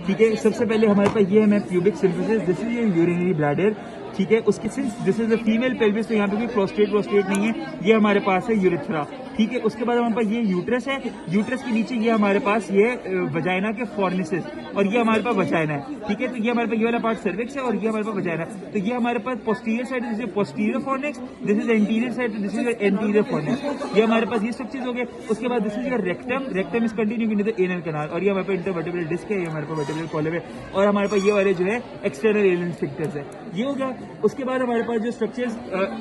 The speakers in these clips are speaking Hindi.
ठीक है। सबसे पहले हमारे पास ये है pubic symphysis, this is your urinary bladder, ठीक है। उसके since this is a female pelvis, तो यहाँ पे कोई प्रोस्टेट नहीं है, ये हमारे पास है यूरिथ्रा, ठीक है। उसके बाद हमारे पास ये यूट्रस है, यूट्रस के नीचे ये हमारे पास ये वजाइना के फॉर्निसेस, और ये हमारे पास वजाइना है, ठीक है। तो ये हमारे पास ये वाला पार्ट सर्विक्स है और ये हमारे पास वजाइना है। तो ये हमारे पास posterior side, this is posterior fornix, this is anterior side, this is anterior fornix. ये हमारे पास ये सब चीज हो गए। उसके बाद this is your rectum, rectum is continue in the anal canal, और ये हमारे पास इंटरवर्टेब्रल डिस्क है, ये हमारे पास वर्टेब्रल कॉलम है, और हमारे पास ये वाले जो है एक्सटर्नल एनल स्फिंक्टर्स है, ये हो गया। उसके बाद हमारे पास जो स्ट्रक्चर्स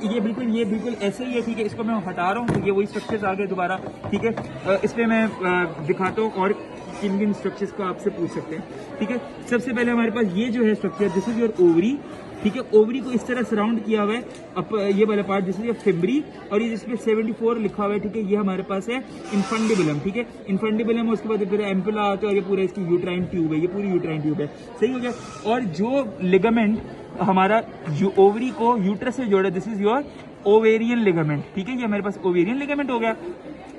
ये बिल्कुल ऐसे ही है, ठीक है। इसको मैं हटा रहा हूँ, तो ये वही स्ट्रक्चर्स आ गए दोबारा, ठीक है। इस पे मैं दिखाता हूँ और किन किन स्ट्रक्चर्स को आपसे पूछ सकते हैं, ठीक है। सबसे पहले हमारे पास ये जो है structure, this is your ovary, ठीक है। ओवरी को इस तरह सराउंड किया हुआ है, अब ये वाला पार्ट दिस इज योर फिब्री, और ये जिसपे 74 लिखा हुआ है, ठीक है। ये हमारे पास है इन्फंडिबुलम, ठीक है। इन्फंडिबुलम, उसके बाद फिर एम्पुला आता है, और ये पूरा इसकी यूट्राइन ट्यूब है, ये पूरी यूट्राइन ट्यूब है, सही हो गया। और जो लिगामेंट हमारा जो ओवरी को यूट्रस से जोड़ा, this is your ovarian ligament, ठीक है। ये हमारे पास ओवेरियन लिगामेंट हो गया।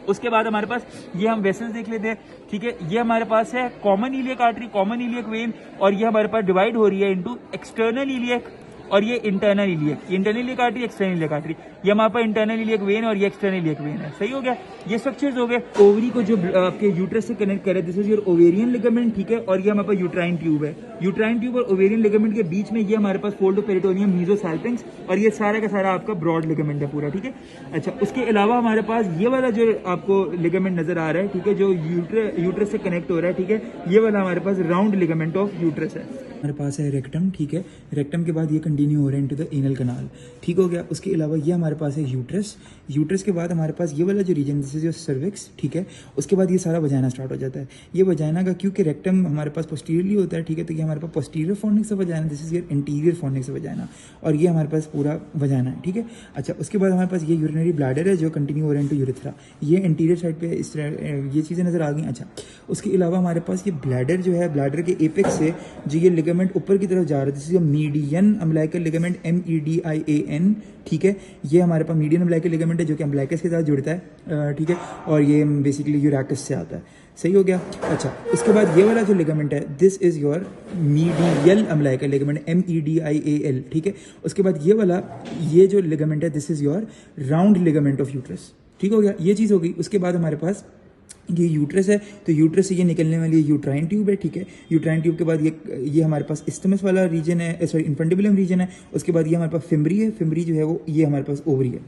उसके बाद हमारे पास ये हम वेसल्स देख लेते हैं, ठीक है। ये हमारे पास है common iliac artery, common iliac when, और ये हमारे पास डिवाइड हो रही है इनटू एक्सटर्नल इलियक और ये internal iliac, internal iliac artery, external iliac artery, ये हमारे पास इंटरनल इलियक वेन और ये एक्सटर्नल इलियक वेन है, सही हो गया। ये स्ट्रक्चर्स हो गए। ओवरी को जो आपके यूट्रस से कनेक्ट करे, this is your ovarian ligament, ठीक है। और ये हमारे पास यूट्राइन ट्यूब है, यूट्राइन ट्यूब और ओवेरियन लिगामेंट के बीच में ये हमारे पास फोल्ड ऑफ पेरिटोनियम मीजोसाल्पिंक्स, और ये सारा का सारा आपका ब्रॉड लिगामेंट है पूरा, ठीक है। अच्छा, उसके अलावा हमारे पास ये वाला जो आपको लिगामेंट नजर आ रहा है, ठीक है, जो यूट्रस से कनेक्ट हो रहा है, ठीक है, ये वाला हमारे पास राउंड लिगामेंट ऑफ यूट्रस है। हमारे पास है रेक्टम, ठीक है। रेक्टम के बाद ये कंटिन्यू हो रहा है इनटू द एनल कैनाल, ठीक हो गया। उसके अलावा ये हमारे पास है यूट्रस, यूट्रस के बाद हमारे पास ये वाला जो region, this is your cervix, ठीक है। उसके बाद ये सारा वजाइना स्टार्ट हो जाता है। ये वजाइना का, क्योंकि रेक्टम हमारे पास पोस्टीरियरली होता है, ठीक है, तो ये हमारे पास posterior fornix of vagina, this is your interior fornix of vagina, और ये हमारे पास पूरा वजाइना है, ठीक है। अच्छा, उसके बाद हमारे पास ये यूरिनरी ब्लैडर है जो कंटिन्यू हो रहा है इनटू यूरिथ्रा, ये इंटीरियर साइड पे इस तरह ये चीज़ें नजर आ गई। अच्छा, उसके अलावा हमारे पास ये ब्लैडर जो है, ब्लैडर के एपेक्स से जो ये लिगामेंट ऊपर की तरफ जा रहा है, this is median umbilical ligament, MEDIAN, ठीक है। ये हमारे पास मीडियन अम्बिलिकल लिगामेंट है जो कि अम्बिलिकस के साथ जुड़ता है, ठीक है, और ये बेसिकली यूरैकस से आता है, सही हो गया। अच्छा, उसके बाद ये वाला जो लिगामेंट है, this is your medial umbilical ligament, MEDIAL, ठीक है। उसके बाद ये वाला ये जो लिगामेंट है, this is your round ligament of uterus, ठीक हो गया। ये चीज़ हो गई। उसके बाद हमारे पास ये यूट्रस है, तो यूट्रस से ये निकलने वाली यूट्राइन ट्यूब है, ठीक है। यूट्राइन ट्यूब के बाद ये हमारे पास इस्टमस वाला रीजन है, सॉरी इन्फंडिबुलम रीजन है। उसके बाद ये हमारे पास फिम्बरी है, फिम्बरी जो है वो ये हमारे पास ओवरी है।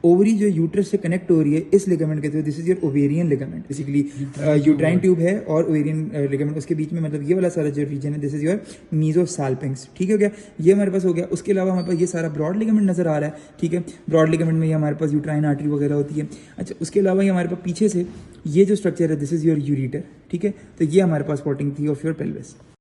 ओवरी जो यूट्रस से कनेक्ट हो रही है इस लिगामेंट के through, this is your ovarian ligament, basically uterine tube है और ओवेरियन लिगामेंट, उसके बीच में मतलब ये वाला सारा जो रीजन है, दिस इज योर मीजोसाल्पिंक्स, ठीक हो गया। ये हमारे पास हो गया। उसके अलावा हमारे पास ये सारा ब्रॉड लिगामेंट नजर आ रहा है, ठीक है। ब्रॉड लिगामेंट में ये हमारे पास यूट्राइन आर्टरी वगैरह होती है। अच्छा, उसके अलावा ये हमारे पास पीछे से ये जो स्ट्रक्चर है, दिस इज योर यूरिटर, ठीक है। तो ये हमारे पास स्पॉटिंग थी ऑफ योर पेल्विस।